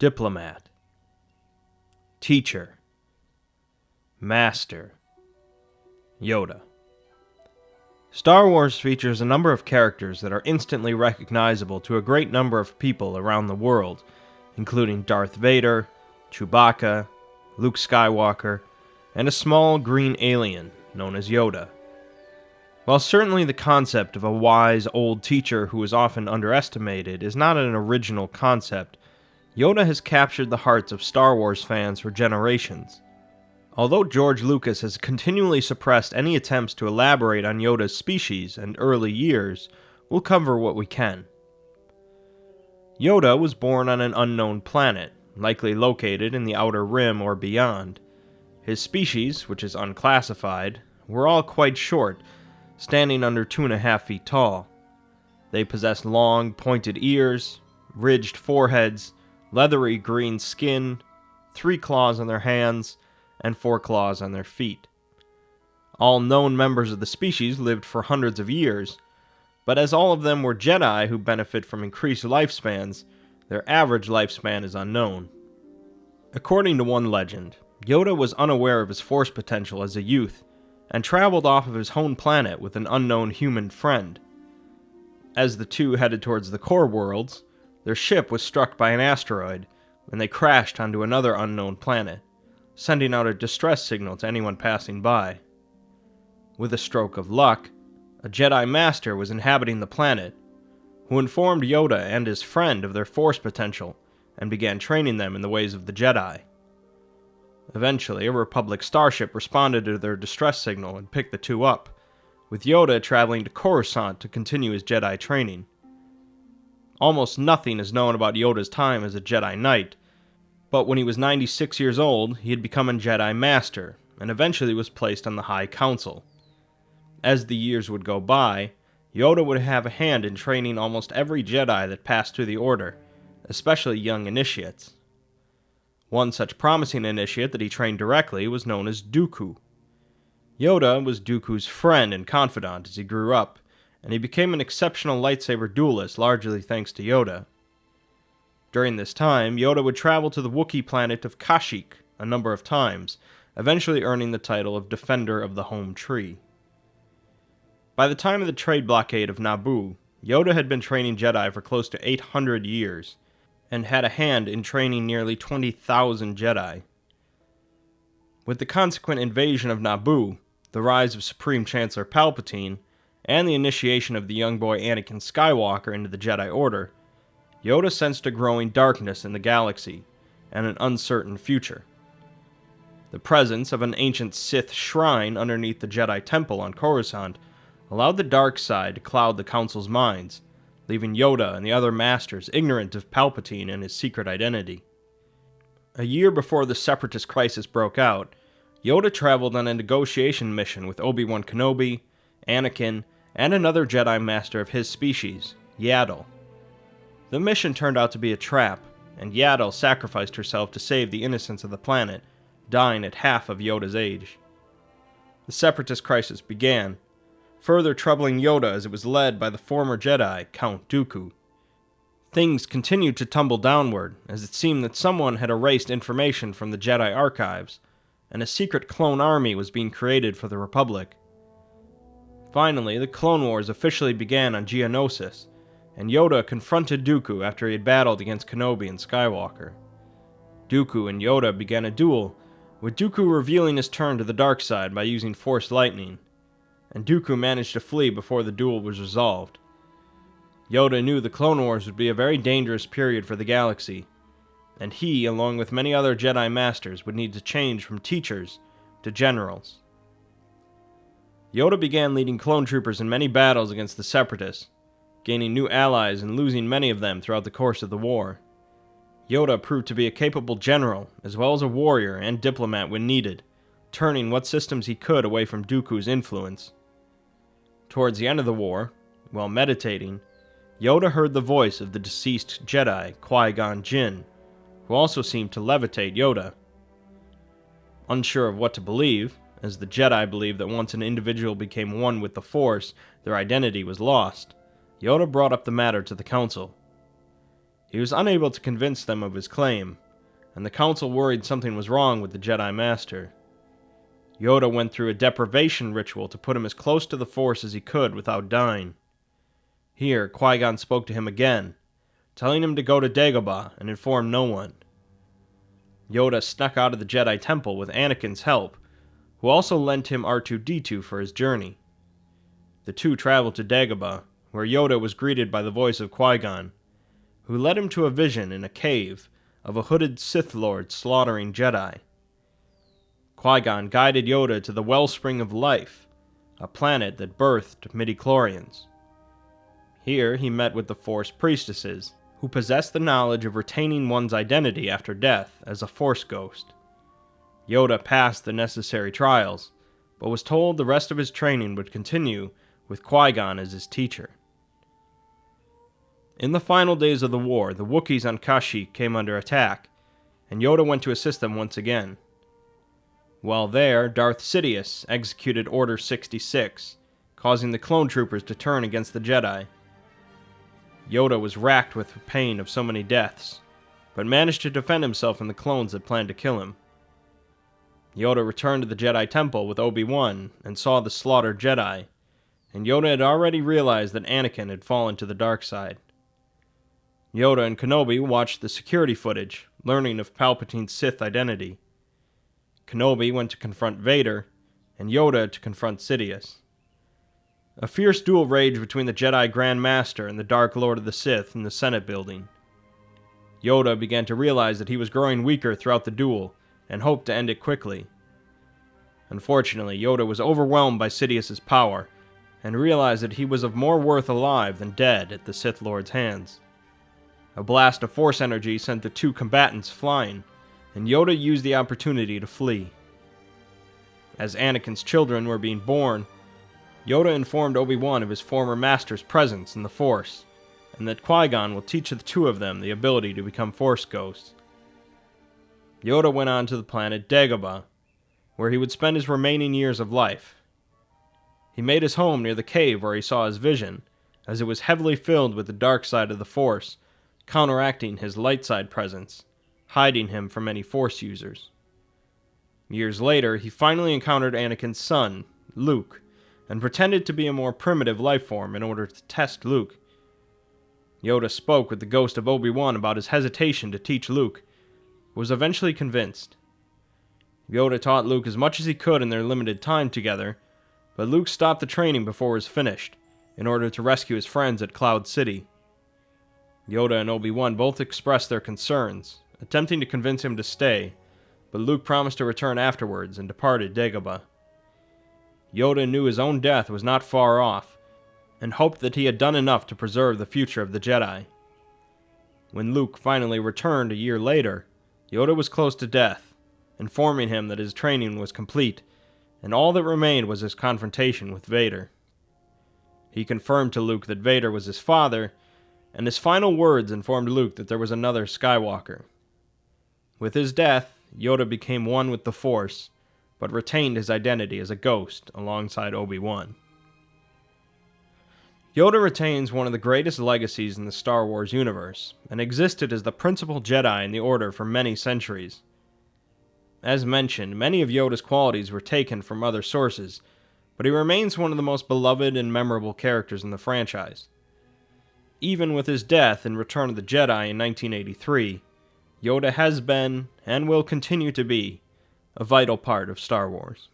Diplomat, Teacher, Master, Yoda. Star Wars features a number of characters that are instantly recognizable to a great number of people around the world, including Darth Vader, Chewbacca, Luke Skywalker, and a small green alien known as Yoda. While certainly the concept of a wise old teacher who is often underestimated is not an original concept, Yoda has captured the hearts of Star Wars fans for generations. Although George Lucas has continually suppressed any attempts to elaborate on Yoda's species and early years, we'll cover what we can. Yoda was born on an unknown planet, likely located in the Outer Rim or beyond. His species, which is unclassified, were all quite short, standing under 2.5 feet tall. They possessed long, pointed ears, ridged foreheads, leathery green skin, 3 claws on their hands, and 4 claws on their feet. All known members of the species lived for hundreds of years, but as all of them were Jedi who benefit from increased lifespans, their average lifespan is unknown. According to one legend, Yoda was unaware of his Force potential as a youth, and traveled off of his home planet with an unknown human friend. As the two headed towards the core worlds, their ship was struck by an asteroid, and they crashed onto another unknown planet, sending out a distress signal to anyone passing by. With a stroke of luck, a Jedi Master was inhabiting the planet, who informed Yoda and his friend of their Force potential, and began training them in the ways of the Jedi. Eventually, a Republic starship responded to their distress signal and picked the two up, with Yoda traveling to Coruscant to continue his Jedi training. Almost nothing is known about Yoda's time as a Jedi Knight, but when he was 96 years old, he had become a Jedi Master, and eventually was placed on the High Council. As the years would go by, Yoda would have a hand in training almost every Jedi that passed through the Order, especially young initiates. One such promising initiate that he trained directly was known as Dooku. Yoda was Dooku's friend and confidant as he grew up, and he became an exceptional lightsaber duelist largely thanks to Yoda. During this time, Yoda would travel to the Wookiee planet of Kashyyyk a number of times, eventually earning the title of Defender of the Home Tree. By the time of the trade blockade of Naboo, Yoda had been training Jedi for close to 800 years, and had a hand in training nearly 20,000 Jedi. With the consequent invasion of Naboo, the rise of Supreme Chancellor Palpatine, and the initiation of the young boy Anakin Skywalker into the Jedi Order, Yoda sensed a growing darkness in the galaxy, and an uncertain future. The presence of an ancient Sith shrine underneath the Jedi Temple on Coruscant allowed the dark side to cloud the Council's minds, leaving Yoda and the other Masters ignorant of Palpatine and his secret identity. A year before the Separatist crisis broke out, Yoda traveled on a negotiation mission with Obi-Wan Kenobi, Anakin, and another Jedi Master of his species, Yaddle. The mission turned out to be a trap, and Yaddle sacrificed herself to save the innocents of the planet, dying at half of Yoda's age. The Separatist crisis began, further troubling Yoda as it was led by the former Jedi, Count Dooku. Things continued to tumble downward, as it seemed that someone had erased information from the Jedi archives, and a secret clone army was being created for the Republic. Finally, the Clone Wars officially began on Geonosis, and Yoda confronted Dooku after he had battled against Kenobi and Skywalker. Dooku and Yoda began a duel, with Dooku revealing his turn to the dark side by using Force Lightning, and Dooku managed to flee before the duel was resolved. Yoda knew the Clone Wars would be a very dangerous period for the galaxy, and he, along with many other Jedi Masters, would need to change from teachers to generals. Yoda began leading clone troopers in many battles against the Separatists, gaining new allies and losing many of them throughout the course of the war. Yoda proved to be a capable general, as well as a warrior and diplomat when needed, turning what systems he could away from Dooku's influence. Towards the end of the war, while meditating, Yoda heard the voice of the deceased Jedi, Qui-Gon Jinn, who also seemed to levitate Yoda. Unsure of what to believe, as the Jedi believed that once an individual became one with the Force, their identity was lost, Yoda brought up the matter to the Council. He was unable to convince them of his claim, and the council worried something was wrong with the Jedi Master. Yoda went through a deprivation ritual to put him as close to the Force as he could without dying. Here, Qui-Gon spoke to him again, telling him to go to Dagobah and inform no one. Yoda snuck out of the Jedi Temple with Anakin's help, who also lent him R2-D2 for his journey. The two traveled to Dagobah, where Yoda was greeted by the voice of Qui-Gon, who led him to a vision in a cave of a hooded Sith Lord slaughtering Jedi. Qui-Gon guided Yoda to the Wellspring of Life, a planet that birthed midichlorians. Here he met with the Force priestesses, who possessed the knowledge of retaining one's identity after death as a Force ghost. Yoda passed the necessary trials, but was told the rest of his training would continue with Qui-Gon as his teacher. In the final days of the war, the Wookiees on Kashyyyk came under attack, and Yoda went to assist them once again. While there, Darth Sidious executed Order 66, causing the clone troopers to turn against the Jedi. Yoda was racked with the pain of so many deaths, but managed to defend himself from the clones that planned to kill him. Yoda returned to the Jedi Temple with Obi-Wan and saw the slaughtered Jedi, and Yoda had already realized that Anakin had fallen to the dark side. Yoda and Kenobi watched the security footage, learning of Palpatine's Sith identity. Kenobi went to confront Vader, and Yoda to confront Sidious. A fierce duel raged between the Jedi Grand Master and the Dark Lord of the Sith in the Senate building. Yoda began to realize that he was growing weaker throughout the duel, and hoped to end it quickly. Unfortunately, Yoda was overwhelmed by Sidious's power, and realized that he was of more worth alive than dead at the Sith Lord's hands. A blast of Force energy sent the two combatants flying, and Yoda used the opportunity to flee. As Anakin's children were being born, Yoda informed Obi-Wan of his former master's presence in the Force, and that Qui-Gon will teach the two of them the ability to become Force ghosts. Yoda went on to the planet Dagobah, where he would spend his remaining years of life. He made his home near the cave where he saw his vision, as it was heavily filled with the dark side of the Force, counteracting his light side presence, hiding him from any Force users. Years later, he finally encountered Anakin's son, Luke, and pretended to be a more primitive life form in order to test Luke. Yoda spoke with the ghost of Obi-Wan about his hesitation to teach Luke, but was eventually convinced. Yoda taught Luke as much as he could in their limited time together, but Luke stopped the training before it was finished, in order to rescue his friends at Cloud City. Yoda and Obi-Wan both expressed their concerns, attempting to convince him to stay, but Luke promised to return afterwards and departed Dagobah. Yoda knew his own death was not far off, and hoped that he had done enough to preserve the future of the Jedi. When Luke finally returned a year later, Yoda was close to death, informing him that his training was complete, and all that remained was his confrontation with Vader. He confirmed to Luke that Vader was his father, and his final words informed Luke that there was another Skywalker. With his death, Yoda became one with the Force, but retained his identity as a ghost alongside Obi-Wan. Yoda retains one of the greatest legacies in the Star Wars universe, and existed as the principal Jedi in the Order for many centuries. As mentioned, many of Yoda's qualities were taken from other sources, but he remains one of the most beloved and memorable characters in the franchise. Even with his death in Return of the Jedi in 1983, Yoda has been, and will continue to be, a vital part of Star Wars.